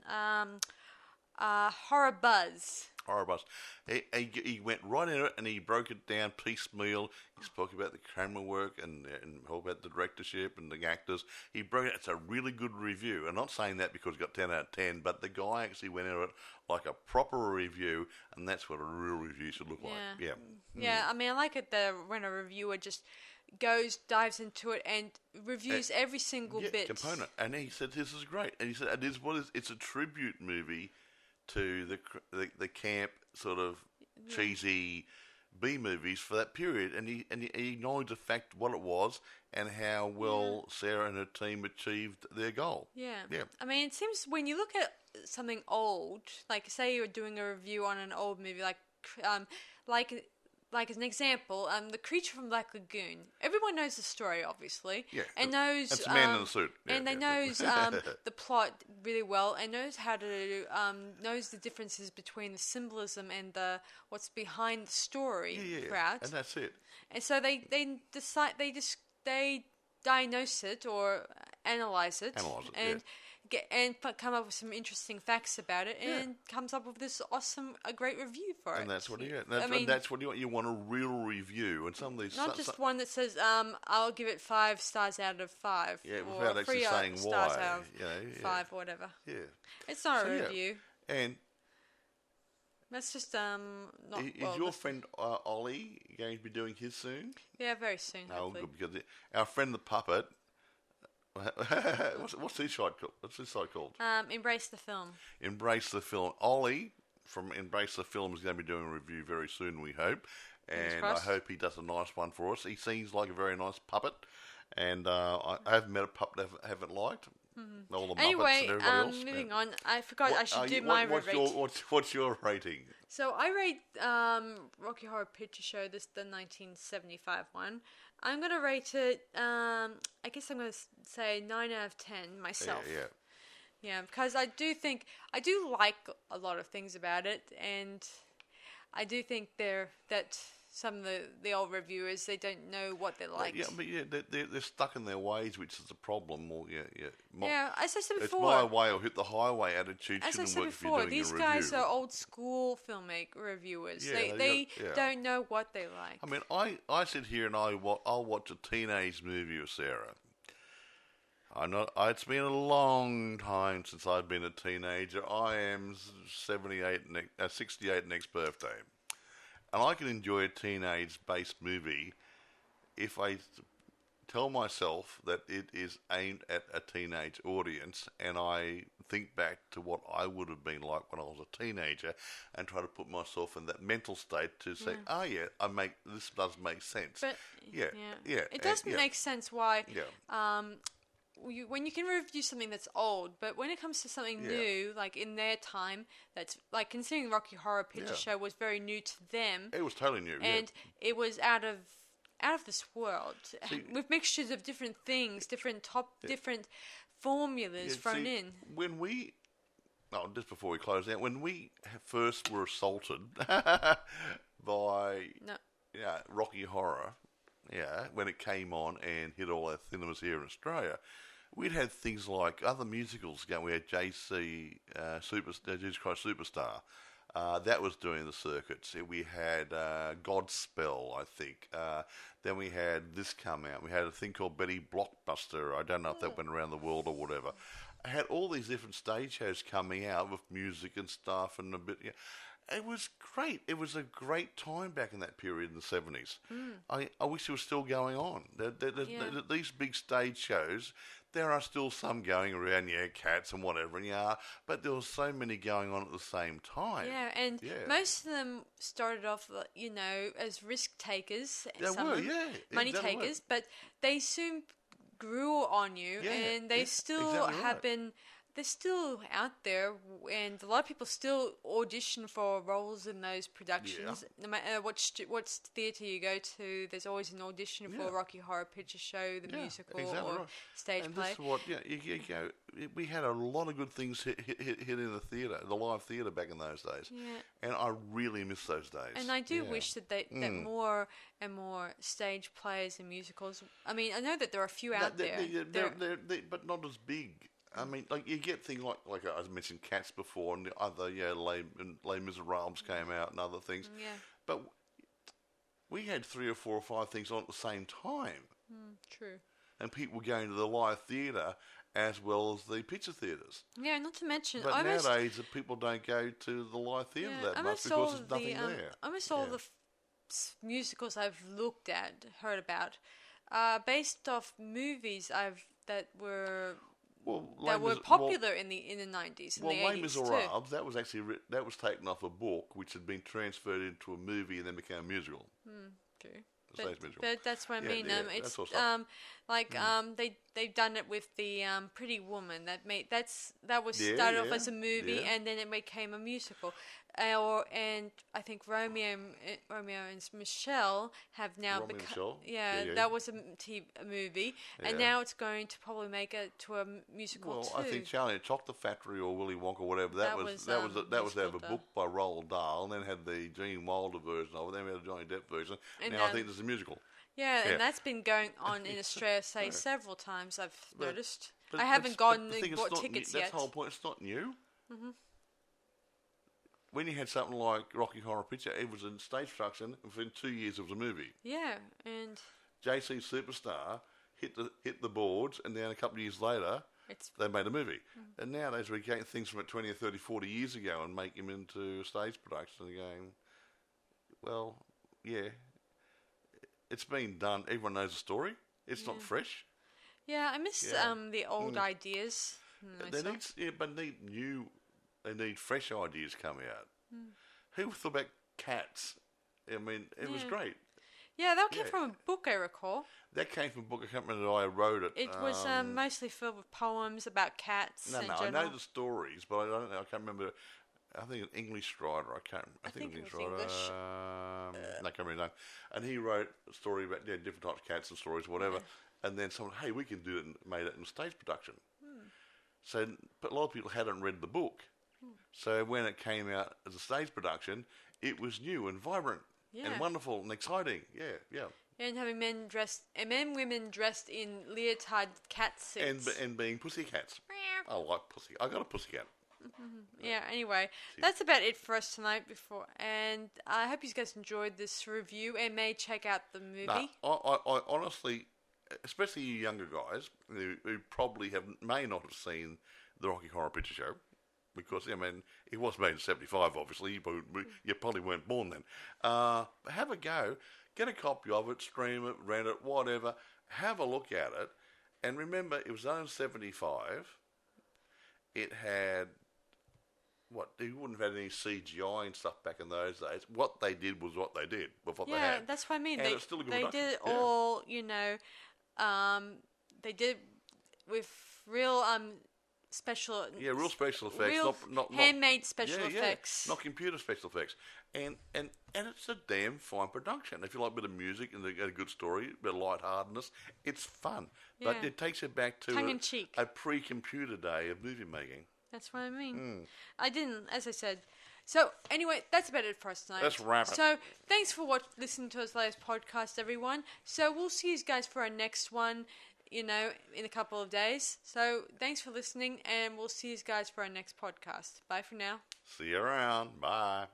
Horror Buzz. Horror Buzz. He went right in it and he broke it down piecemeal. He spoke about the camera work and all about the directorship and the actors. He broke it. It's a really good review. I'm not saying that because he got 10 out of 10, but the guy actually went into it like a proper review, and that's what a real review should look like. Yeah. Yeah, I mean, I like it when a reviewer just dives into it and reviews every single bit. Component. And he said, this is great. And he said, it's a tribute movie to the camp sort of cheesy B movies for that period, and he acknowledged the fact what it was and how well Sarah and her team achieved their goal. Yeah. I mean, it seems when you look at something old, like say you're doing a review on an old movie, like as an example, The Creature from Black Lagoon. Everyone knows the story, obviously, and knows it's a man in a suit, and they knows the plot really well, and knows how to knows the differences between the symbolism and what's behind the story throughout. And that's it. And so they decide they diagnose it or analyze it, and come up with some interesting facts about it, and comes up with this a great review for it. And that's what you get. That's what you want. You want a real review, and some of these not just one that says I'll give it 5 stars out of 5. Yeah, without actually saying stars why. Out of 5 or whatever. Yeah, it's not a review. And that's just not. Is your friend Ollie going to be doing his soon? Yeah, very soon. Oh, good, because our friend the puppet. What's his site called? What's his site called? Embrace the Film. Embrace the Film. Ollie from Embrace the Film is going to be doing a review very soon, we hope. And I hope he does a nice one for us. He seems like a very nice puppet. And I haven't met a puppet I haven't liked. Mm-hmm. All the Muppets and everybody else. Moving on. I forgot I should do my rating. What's your rating? So I rate Rocky Horror Picture Show, the 1975 one. I'm going to rate it, I guess I'm going to say 9 out of 10 myself. Yeah, because I do like a lot of things about it, and I do think that some of the old reviewers, they don't know what they're like. They're stuck in their ways, which is a problem. Or As I said it's before, my way or hit the highway attitude. as I Shouldn't said work before, if you're doing these a guys review. are old school reviewers. Yeah, They don't know what they like. I mean, I sit here and I'll watch a teenage movie with Sarah. It's been a long time since I've been a teenager. I am 68 next birthday. And I can enjoy a teenage-based movie if I tell myself that it is aimed at a teenage audience, and I think back to what I would have been like when I was a teenager and try to put myself in that mental state to say, this does make sense. But, it does make sense why... when you can review something that's old, but when it comes to something new, like in their time, that's like considering Rocky Horror Picture Show was very new to them. It was totally new, and it was out of this world with mixtures of different things, different formulas thrown in. When we, just before we close out, when we first were assaulted by Rocky Horror, when it came on and hit all our cinemas here in Australia. We'd had things like other musicals going. We had Jesus Christ Superstar. That was doing the circuits. We had Godspell, I think. Then we had this come out. We had a thing called Betty Blockbuster. I don't know if that went around the world or whatever. I had all these different stage shows coming out with music and stuff and a bit... It was great. It was a great time back in that period in the 70s. I wish it was still going on. These big stage shows, there are still some going around, Cats and whatever, but there were so many going on at the same time. Yeah, and most of them started off, as risk takers. Money takers, but they soon grew on you, and they still have been... They're still out there, and a lot of people still audition for roles in those productions. No matter what theatre you go to, there's always an audition for Rocky Horror Picture Show, the musical, or stage play. This is what, you go. We had a lot of good things hit in the theatre, the live theatre back in those days. Yeah. And I really miss those days. And I do wish that that more and more stage plays and musicals. I mean, I know that there are a few out there. They're but not as big. I mean, like you get things like I mentioned Cats before, and the other Les Miserables came out and other things. Yeah. But we had 3 or 4 or 5 things on at the same time. True. And people were going to the live theatre as well as the picture theatres. Yeah, not to mention... But nowadays, people don't go to the live theatre that much because there's nothing there. Almost all the musicals I've heard about, based off movies that were popular in the 90s and the 80s Les Miserables, that was actually that was taken off a book which had been transferred into a movie and then became a musical. True. But that's what I mean. It's they've done it with the Pretty Woman that was started off as a movie and then it became a musical. And I think Romeo and Michelle have now become that was a movie and now it's going to probably make it to a musical too. I think Charlie and the Chocolate Factory or Willy Wonka or whatever that was out of a book by Roald Dahl, and then had the Gene Wilder version of it, then we had a Johnny Depp version. And now I think there's a musical. Yeah, and that's been going on in Australia, several times. I've noticed. I haven't bought tickets yet. That's the whole point. It's not new. When you had something like Rocky Horror Picture, it was in stage production, and within 2 years it was a movie. Yeah, and JC Superstar hit the boards, and then a couple of years later, they made a movie. And nowadays we get things from 20 or 30, 40 years ago and make them into stage production and going, well, yeah, it's been done. Everyone knows the story. It's not fresh. Yeah, I miss the old ideas. They need fresh ideas coming out. Who thought about Cats? I mean, it was great. Yeah, that came from a book, I recall. That came from a book. I can't remember that I wrote it. It was mostly filled with poems about cats. I know the stories, but I don't know. I can't remember. I think an English writer. I think it was English. I can't remember his name. And he wrote a story about different types of cats and stories, whatever. And then someone, hey, we can do it, and made it in stage production. So, but a lot of people hadn't read the book. So when it came out as a stage production, it was new and vibrant. and wonderful and exciting. Yeah. And having women dressed in leotard cat suits. And being pussycats. I like pussy. I got a pussycat. Yeah, anyway, that's about it for us tonight. And I hope you guys enjoyed this review and may check out the movie. I honestly, especially you younger guys who probably may not have seen the Rocky Horror Picture Show, because, I mean, it was made in 1975, obviously, but you probably weren't born then. Have a go. Get a copy of it, stream it, rent it, whatever. Have a look at it. And remember, it was done in 1975. It had... you wouldn't have had any CGI and stuff back in those days. What they did was what they did with what they had. Yeah, that's what I mean. And it's still a good production. Did it all, they did with real special... Yeah, real special effects. Real not handmade special effects. Not computer special effects. And it's a damn fine production. If you like a bit of music and a good story, a bit of lightheartedness, it's fun. But it takes you back to a pre-computer day of movie making. That's what I mean. I didn't, as I said. So, anyway, that's about it for us tonight. Let's wrap it. So, thanks for listening to us latest podcast, everyone. So, we'll see you guys for our next one, in a couple of days. So, thanks for listening, and we'll see you guys for our next podcast. Bye for now. See you around. Bye.